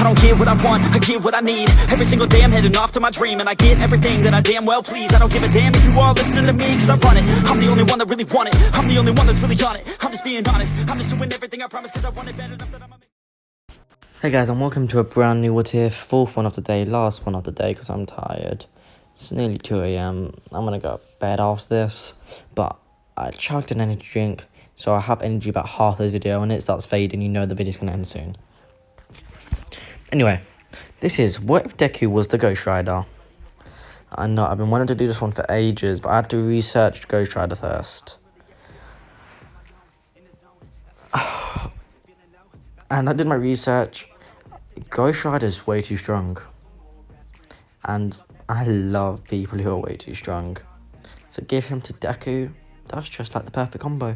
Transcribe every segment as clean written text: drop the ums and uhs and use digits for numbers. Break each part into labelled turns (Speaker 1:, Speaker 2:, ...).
Speaker 1: don't get what I want, I get what I need. Every single day I'm heading off to my dream, and I get everything that I damn well please. I don't give a damn if you all listening to me, cause I run it. I'm the only one that really want it, I'm the only one that's really on it. I'm just being honest, I'm just doing everything I promise, cause I want it bad enough that I'm
Speaker 2: Hey guys, and welcome to a brand new Whatif, fourth one of the day, last one of the day, because I'm tired. It's nearly 2 AM, I'm gonna go to bed after this, but I chugged an energy drink, so I have energy about half this video, and it starts fading, you know the video's gonna end soon. Anyway, this is, what if Deku was the GhostRider? I know, I've been wanting to do this one for ages, but I had to research GhostRider first. And I did my research. GhostRider is way too strong. And I love people who are way too strong. So give him to Deku. That's just like the perfect combo.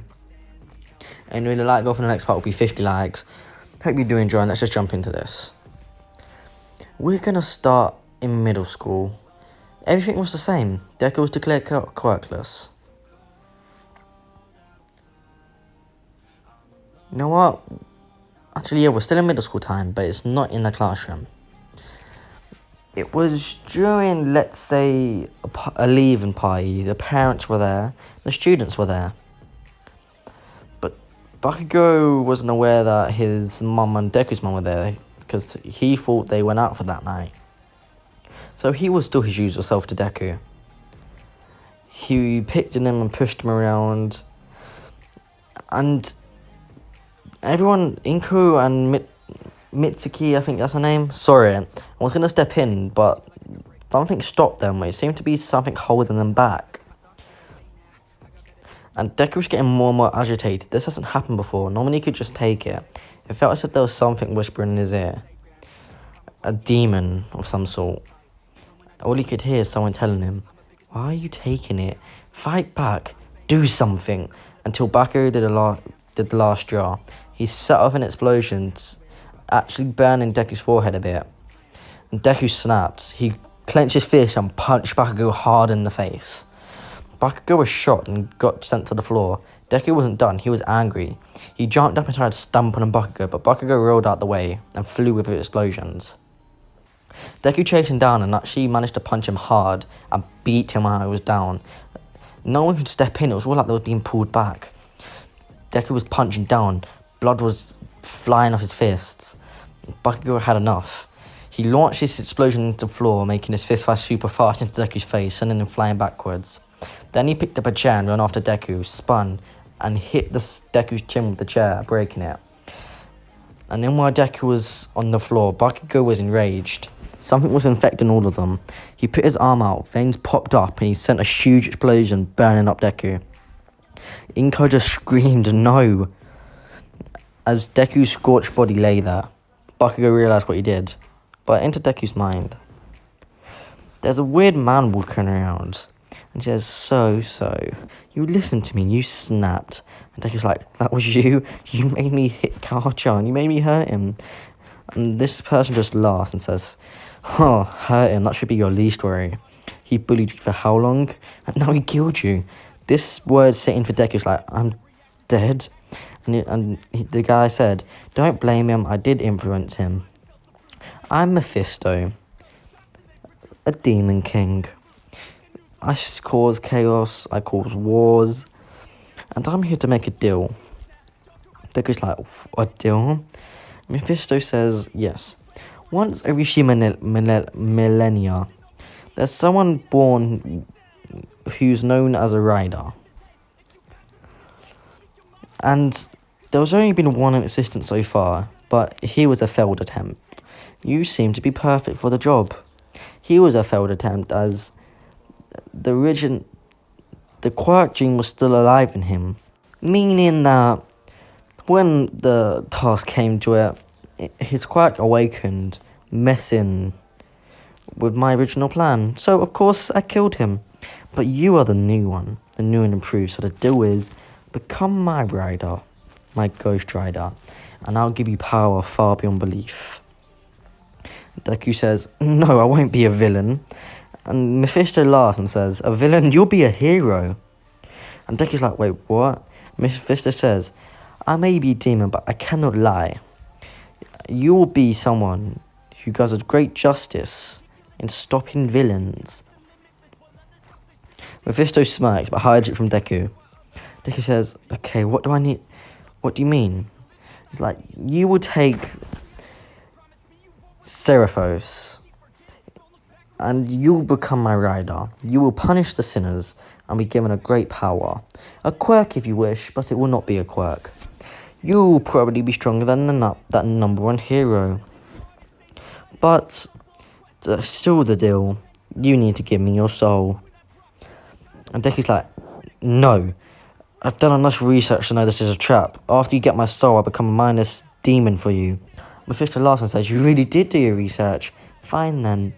Speaker 2: Anyway, the like goal for the next part will be 50 likes. Hope you do enjoy, and let's just jump into this. We're going to start in middle school. Everything was the same. Deku was declared quirkless. You know what? Actually, yeah, we're still in middle school time, but it's not in the classroom. It was during, let's say, a leaving party. The parents were there, the students were there. But Bakugo wasn't aware that his mum and Deku's mum were there, because he thought they went out for that night. So he was still his usual self to Deku. He picked on him and pushed him around. And everyone, Inku and Mitsuki, I think that's her name. Sorry, I was going to step in, but something stopped them. It seemed to be something holding them back. And Deku was getting more and more agitated. This hasn't happened before. Normally he could just take it. It felt as if there was something whispering in his ear. A demon of some sort. All he could hear is someone telling him, "Why are you taking it? Fight back. Do something." Until Bakugo did the last straw. He set off an explosion, actually burning Deku's forehead a bit. And Deku snapped. He clenched his fist and punched Bakugo hard in the face. Bakugo was shot and got sent to the floor. Deku wasn't done. He was angry. He jumped up and tried to stamp on Bakugo, but Bakugo rolled out the way and flew with the explosions. Deku chased him down and actually managed to punch him hard and beat him while he was down. No one could step in. It was all like they were being pulled back. Deku was punching down. Blood was flying off his fists. Bakugo had enough. He launched his explosion into the floor, making his fist fly super fast into Deku's face, sending him flying backwards. Then he picked up a chair and ran after Deku, spun, and hit Deku's chin with the chair, breaking it. And then while Deku was on the floor, Bakugo was enraged. Something was infecting all of them. He put his arm out, veins popped up, and he sent a huge explosion, burning up Deku. Inko just screamed no. As Deku's scorched body lay there, Bakugo realised what he did, but it entered Deku's mind. There's a weird man walking around, and she says, so, you listened to me, you snapped. And Deku's like, that was you? You made me hit Kao-chan, you made me hurt him. And this person just laughs and says, oh, hurt him, that should be your least worry. He bullied you for how long? And now he killed you. This word sitting for Deku's like, I'm dead. The guy said, don't blame him, I did influence him. I'm Mephisto, a demon king. I cause chaos, I cause wars, and I'm here to make a deal. Deku's like, a deal? Mephisto says, yes. Once every few millennia, there's someone born who's known as a rider. And there's only been one in existence so far, but he was a failed attempt. You seem to be perfect for the job. He was a failed attempt as the quirk gene was still alive in him. Meaning that when the task came to it, his quirk awakened, messing with my original plan. So of course I killed him. But you are the new one, the new and improved. So the deal is, become my rider, my GhostRider, and I'll give you power far beyond belief. Deku says, no, I won't be a villain. And Mephisto laughs and says, a villain? You'll be a hero. And Deku's like, wait, what? Mephisto says, I may be a demon, but I cannot lie. You will be someone You guys are great justice in stopping villains. Mephisto smirks but hides it from Deku. Deku says, okay, what do I need? What do you mean? He's like, you will take Seraphos and you'll become my rider. You will punish the sinners and be given a great power. A quirk if you wish, but it will not be a quirk. You'll probably be stronger than that number one hero. But still the deal. You need to give me your soul. And Deku's like, no. I've done enough research to know this is a trap. After you get my soul, I'll become a mindless demon for you. Mephisto laughs and says, you really did do your research. Fine then.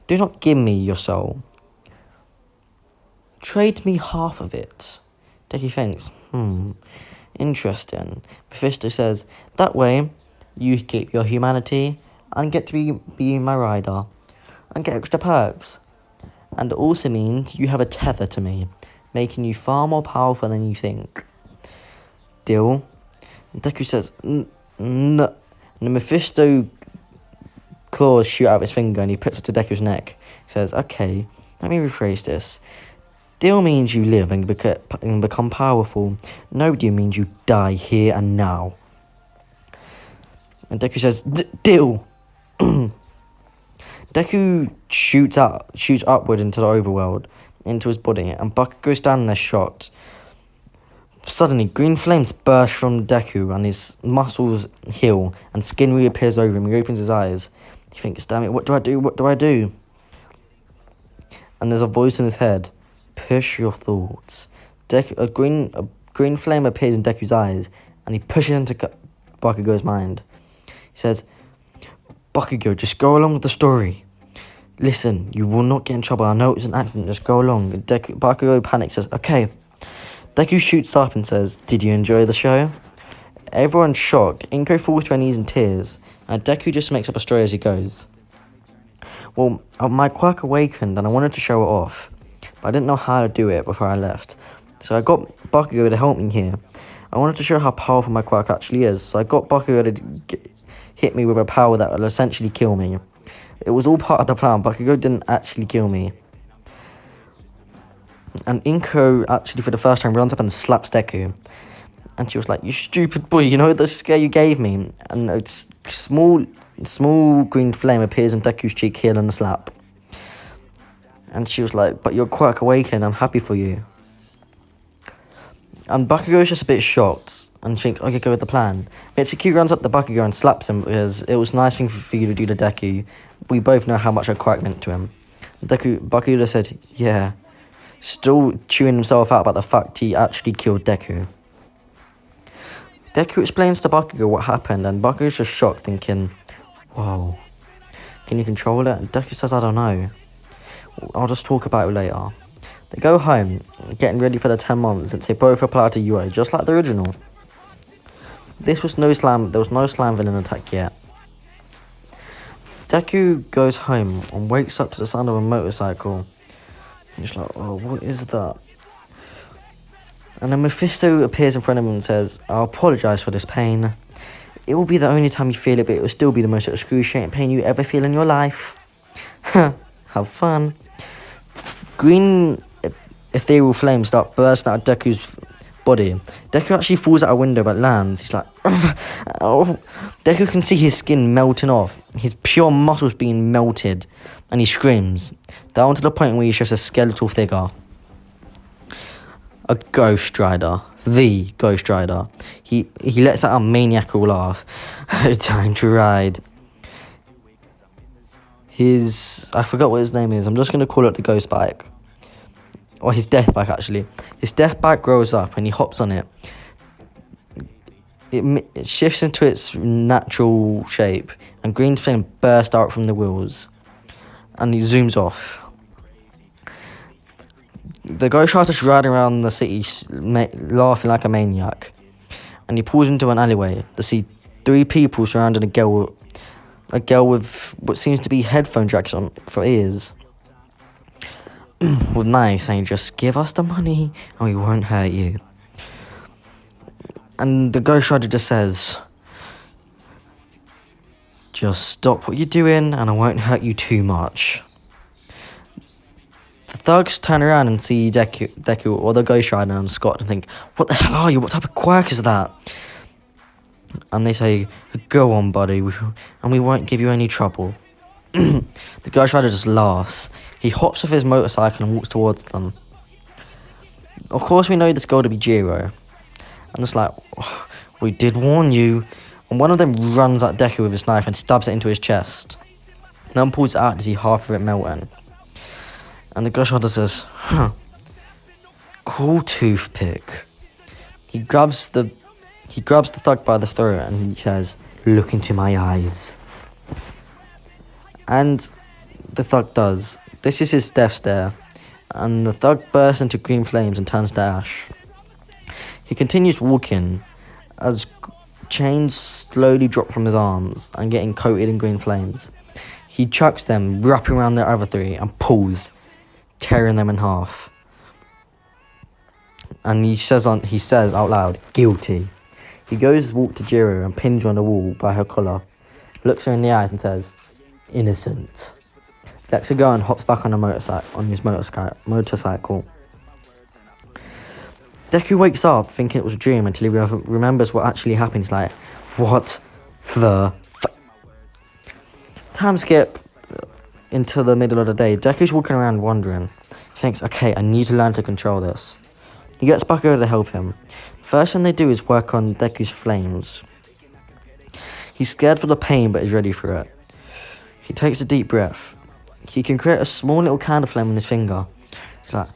Speaker 2: Do not give me your soul. Trade me half of it. Deku thinks, interesting. Mephisto says, that way, you keep your humanity and get to be my rider and get extra perks. And it also means you have a tether to me, making you far more powerful than you think. Deal? Deku says, no. And the Mephisto claws shoot out of his finger and he puts it to Deku's neck. He says, okay, let me rephrase this. Deal means you live and become powerful. No deal means you die here and now. And Deku says, deal! Deku shoots upward into the overworld, into his body, and Buck goes down there shocked. Suddenly, green flames burst from Deku, and his muscles heal, and skin reappears over him. He opens his eyes. He thinks, damn it, what do I do? What do I do? And there's a voice in his head. Push your thoughts. A green flame appears in Deku's eyes, and he pushes into Bakugo's mind. He says, Bakugo, just go along with the story. Listen, you will not get in trouble. I know it's an accident. Just go along. Bakugo panics, says, okay. Deku shoots up and says, did you enjoy the show? Everyone's shocked. Inko falls to her knees in tears, and Deku just makes up a story as he goes. Well, my quirk awakened, and I wanted to show it off, but I didn't know how to do it before I left. So I got Bakugo to help me here. I wanted to show how powerful my quirk actually is, so I got Bakugo to hit me with a power that will essentially kill me. It was all part of the plan. Bakugo didn't actually kill me. And Inko actually for the first time runs up and slaps Deku. And she was like, you stupid boy, you know the scare you gave me? And a small green flame appears in Deku's cheek, healing the slap. And she was like, but your quirk awakened, I'm happy for you. And Bakugo is just a bit shocked and thinks, okay, go with the plan. Mitsuki runs up to Bakugo and slaps him because it was a nice thing for you to do to Deku. We both know how much a quirk meant to him. Bakugo said, yeah, still chewing himself out about the fact he actually killed Deku. Deku explains to Bakugo what happened, and Bakugo's just shocked, thinking, whoa, can you control it? And Deku says, I don't know. I'll just talk about it later. They go home, getting ready for the 10 months, since they both apply to UA, just like the original. There was no slam villain attack yet. Deku goes home and wakes up to the sound of a motorcycle. He's like, oh, what is that? And then Mephisto appears in front of him and says, I apologise for this pain. It will be the only time you feel it, but it will still be the most excruciating pain you ever feel in your life. Have fun. Green ethereal flames start bursting out of Deku's body. Deku actually falls out a window but lands. He's like, oh. Deku can see his skin melting off, his pure muscles being melted, and he screams, down to the point where he's just a skeletal figure. A GhostRider. The GhostRider. He lets out a maniacal laugh. Time to ride. I forgot what his name is. I'm just going to call it the ghost bike. Or his death bike, actually. His death bike grows up and he hops on it. It shifts into its natural shape, and green flame bursts out from the wheels. And he zooms off. The GhostRider's riding around the city, laughing like a maniac. And he pulls into an alleyway to see 3 people surrounding a girl with what seems to be headphone jacks on for ears. With knives saying, just give us the money and we won't hurt you. And the GhostRider just says, Just stop what you're doing and I won't hurt you too much. The thugs turn around and see Deku or the GhostRider and Scott and think, what the hell are you? What type of quirk is that? And they say, go on, buddy, and we won't give you any trouble. The GhostRider just laughs. He hops off his motorcycle and walks towards them. Of course, we know this girl to be Jiro. And it's like, oh, we did warn you. And one of them runs at Deku with his knife and stabs it into his chest. Then pulls it out to see half of it melting. And the GhostRider says, cool toothpick. He grabs the thug by the throat and he says, look into my eyes. And the thug does. This is his death stare. And the thug bursts into green flames and turns to ash. He continues walking as chains slowly drop from his arms and getting coated in green flames. He chucks them, wrapping around the other three, and pulls, tearing them in half. And he says out loud, guilty. He goes to walk to Jiro and pins her on the wall by her collar, looks her in the eyes and says, innocent. Lets her go and hops back on his motorcycle. Deku wakes up thinking it was a dream until he remembers what actually happened. He's like, what the Time skip into the middle of the day. Deku's walking around wondering. He thinks, okay, I need to learn to control this. He gets back over to help him. First thing they do is work on Deku's flames. He's scared for the pain but is ready for it. He takes a deep breath. He can create a small little candle flame on his finger. He's like,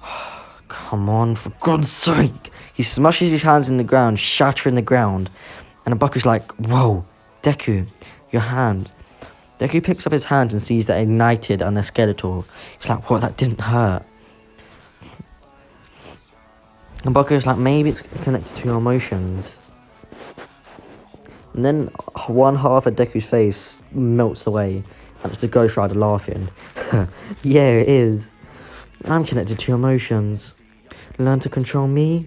Speaker 2: oh, come on, for God's sake. He smushes his hands in the ground, shattering the ground. And Baku's like, whoa, Deku, your hand. Deku picks up his hand and sees that ignited and they're skeletal. He's like, what, that didn't hurt. And Baku's like, maybe it's connected to your emotions. And then one half of Deku's face melts away. And it's the GhostRider laughing. Yeah, it is. I'm connected to your emotions. Learn to control me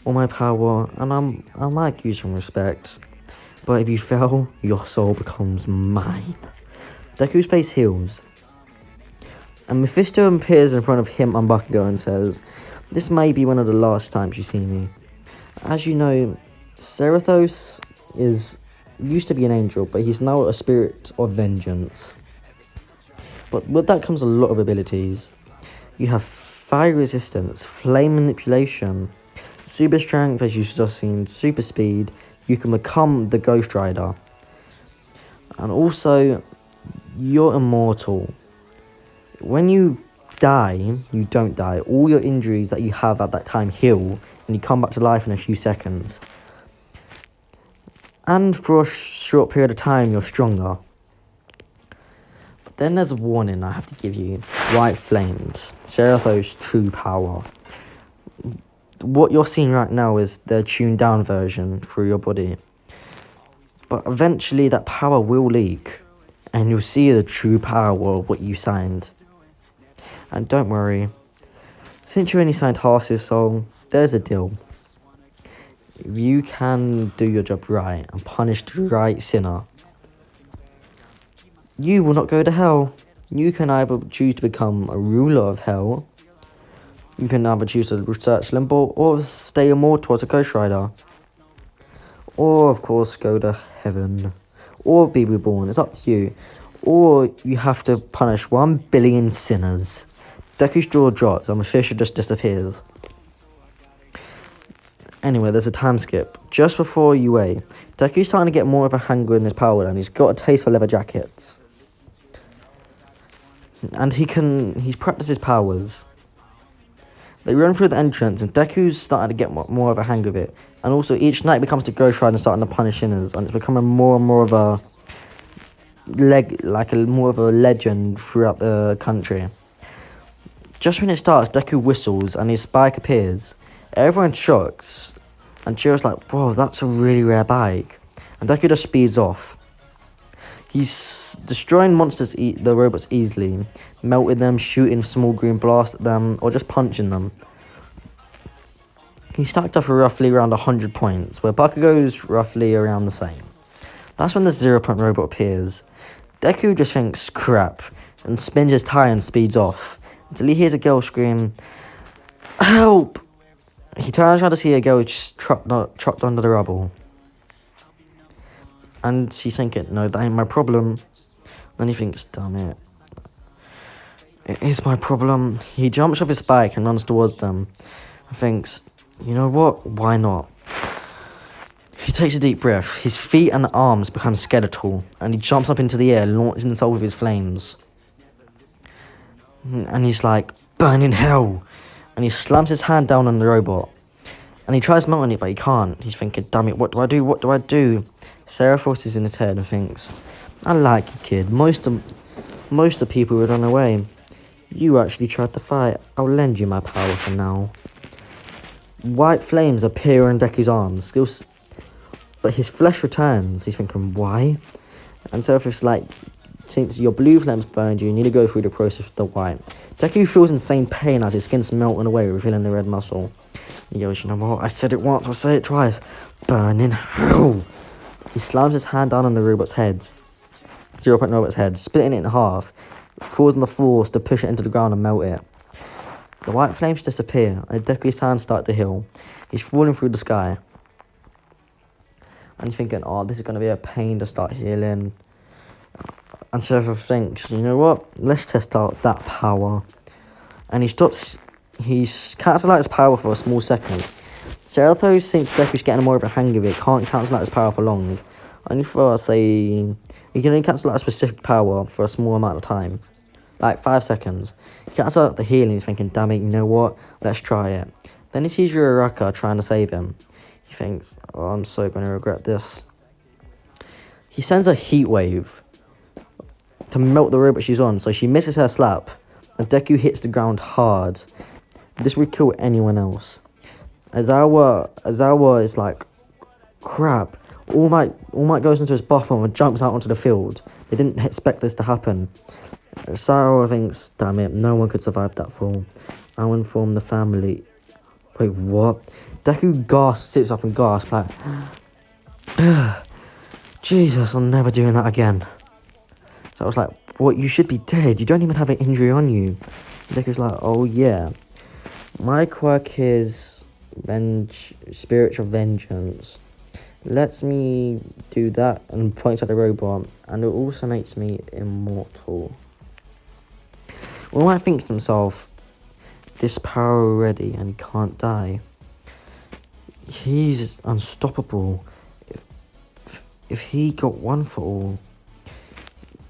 Speaker 2: or my power, and I might use some respect. But if you fail, your soul becomes mine. Deku's face heals. And Mephisto appears in front of him and Bakugo and says, this may be one of the last times you see me. As you know, Serathos used to be an angel, but he's now a spirit of vengeance. But with that comes a lot of abilities. You have fire resistance, flame manipulation, super strength, as you've just seen, super speed. You can become the GhostRider. And also, you're immortal. When you die, you don't die. All your injuries that you have at that time heal, and you come back to life in a few seconds. And for a short period of time, you're stronger. But then there's a warning I have to give you. White flames. Serathos' true power. What you're seeing right now is the tuned down version through your body. But eventually that power will leak. And you'll see the true power of what you signed. And don't worry. Since you only signed half your soul, there's a deal. If you can do your job right and punish the right sinner, you will not go to hell. You can either choose to become a ruler of hell. You can either choose to research limbo or stay immortal as a GhostRider. Or, of course, go to heaven. Or be reborn. It's up to you. Or you have to punish 1 billion sinners. Deku's jaw drops and Mephisto just disappears. Anyway, there's a time skip. Just before UA, Deku's starting to get more of a hang in his power and he's got a taste for leather jackets. And he's practiced his powers. They run through the entrance and Deku's starting to get more of a hang of it. And also each night becomes the GhostRider and starting to punish sinners, and it's becoming more and more of a legend throughout the country. Just when it starts, Deku whistles and his bike appears. Everyone shocks, and Chiro's like, bro, that's a really rare bike. And Deku just speeds off. He's destroying monsters, the robots easily, melting them, shooting small green blasts at them, or just punching them. He stacked up roughly around 100 points, where Bakugo's roughly around the same. That's when the 0 Point robot appears. Deku just thinks crap and spins his tire and speeds off until he hears a girl scream, "Help!" He turns around to see a girl just trapped under the rubble. And she's thinking, no, that ain't my problem. Then he thinks, damn it. It is my problem. He jumps off his bike and runs towards them. And thinks, you know what? Why not? He takes a deep breath. His feet and arms become skeletal. And he jumps up into the air, launching himself with his flames. And he's like, burn in hell. And he slams his hand down on the robot. And he tries melting it, but he can't. He's thinking, damn it, what do I do? What do I do? Sarah forces in his head and thinks, I like you, kid. Most of people would run away. You actually tried to fight. I'll lend you my power for now. White flames appear on Deku's arms, but his flesh returns. He's thinking, why? And Seraphim's like, since your blue flames burned you, you need to go through the process with the white. Deku feels insane pain as his skin's melting away, revealing the red muscle. He goes, you know what? I said it once, I'll say it twice. Burn in hell. He slams his hand down on the robot's head. 0 Point robot's head, splitting it in half, causing the force to push it into the ground and melt it. The white flames disappear, and Deku's hands start to heal. He's falling through the sky. And he's thinking, oh, this is going to be a pain to start healing. And Seraphim thinks, you know what? Let's test out that power. And he cancels out his power for a small second. Seraphim thinks Deku's getting more of a hang of it, can't cancel out his power for long. Only for, say, he can only cancel out a specific power for a small amount of time. Like 5 seconds. He cancels out the healing, he's thinking, damn it, you know what? Let's try it. Then he sees Uraraka trying to save him. He thinks, oh, I'm so going to regret this. He sends a heat wave to melt the robot she's on, so she misses her slap, and Deku hits the ground hard. This would kill anyone else. Aizawa is like, crap. All Might goes into his bathroom and jumps out onto the field. They didn't expect this to happen. Aizawa thinks, damn it, no one could survive that fall. I'll inform the family. Wait, what? Deku sits up and gasps like, Jesus, I'm never doing that again. So I was like, what, you should be dead. You don't even have an injury on you. Deku's like, oh yeah. My quirk is spiritual vengeance. Lets me do that and points at the robot, and it also makes me immortal. All Might thinks to himself, this power already and he can't die. He's unstoppable. If he got one for all,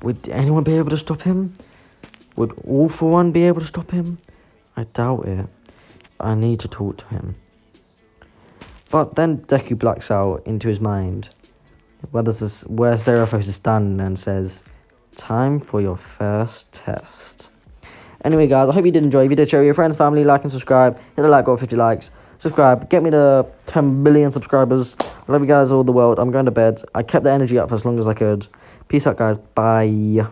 Speaker 2: would anyone be able to stop him? Would all for one be able to stop him? I doubt it. I need to talk to him. But then Deku blacks out into his mind, where Seraphos is standing and says, time for your first test. Anyway, guys, I hope you did enjoy. If you did, share with your friends, family, like and subscribe. Hit the like goal, 50 likes. Subscribe. Get me to 10 billion subscribers. I love you guys all the world. I'm going to bed. I kept the energy up for as long as I could. Peace out, guys. Bye.